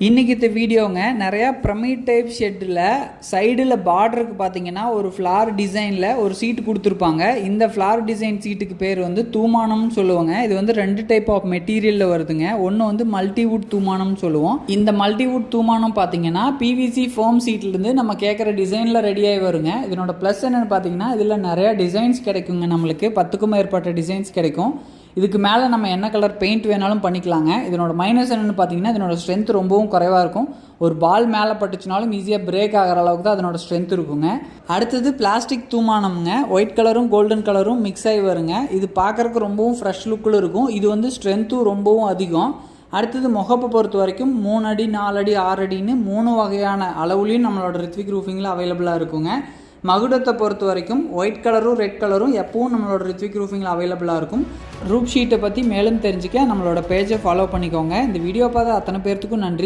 இன்றைக்கி இந்த வீடியோங்க நிறையா பிரமிட் டைப் ஷெட்டில் சைடில் பார்டருக்கு பார்த்தீங்கன்னா ஒரு ஃப்ளார் டிசைனில் ஒரு சீட்டு கொடுத்துருப்பாங்க. இந்த ஃப்ளார் டிசைன் சீட்டுக்கு பேர் வந்து தூமானம்னு சொல்லுவாங்க. இது வந்து 2 டைப் ஆஃப் மெட்டீரியலில் வருதுங்க. ஒன்று வந்து மல்டிவுட் தூமானம்னு சொல்லுவோம். இந்த மல்டிவுட் தூமானம் பார்த்தீங்கன்னா பிவிசி ஃபோம் சீட்லேருந்து நம்ம கேட்குற டிசைனில் ரெடியாகி வருங்க. இதனோட ப்ளஸ் என்னென்னு பார்த்தீங்கன்னா இதில் நிறையா டிசைன்ஸ் கிடைக்குங்க. நம்மளுக்கு 10க்கும் மேற்பட்ட டிசைன்ஸ் கிடைக்கும். இதுக்கு மேலே நம்ம என்ன கலர் பெயிண்ட் வேணாலும் பண்ணிக்கலாங்க. இதனோட மைனஸ் என்னென்னு பார்த்தீங்கன்னா இதனோட ஸ்ட்ரென்த் ரொம்பவும் குறைவாக இருக்கும். ஒரு பால் மேலே பட்டுச்சுனாலும் ஈஸியாக பிரேக் ஆகிற அளவுக்கு தான் அதனோட ஸ்ட்ரென்த் இருக்குங்க. அடுத்தது பிளாஸ்டிக் தூமானம்ங்க. ஒயிட் கலரும் கோல்டன் கலரும் மிக்ஸ் ஆகி வருங்க. இது பார்க்குறக்கு ரொம்பவும் ஃப்ரெஷ் லுக்கில் இருக்கும். இது வந்து ஸ்ட்ரென்த்தும் ரொம்பவும் அதிகம். அடுத்தது முகப்பை பொறுத்த வரைக்கும் 3 அடி 4 அடி 6 அடின்னு 3 வகையான அளவுலையும் நம்மளோட ரித்விக் ரூஃபிங்கில் அவைலபிளாக இருக்குங்க. மகுடத்தை பொறுத்த வரைக்கும் ஒயிட் கலரும் ரெட் கலரும் எப்பவும் நம்மளோட ரித்விக் ரூஃபிங்கில் அவைலபிளாக இருக்கும். ரூப் ஷீட்டை பற்றி மேலும் தெரிஞ்சுக்க நம்மளோட பேஜை ஃபாலோ பண்ணிக்கோங்க. இந்த வீடியோ பார்த்த அத்தனை பேர்த்துக்கும் நன்றி.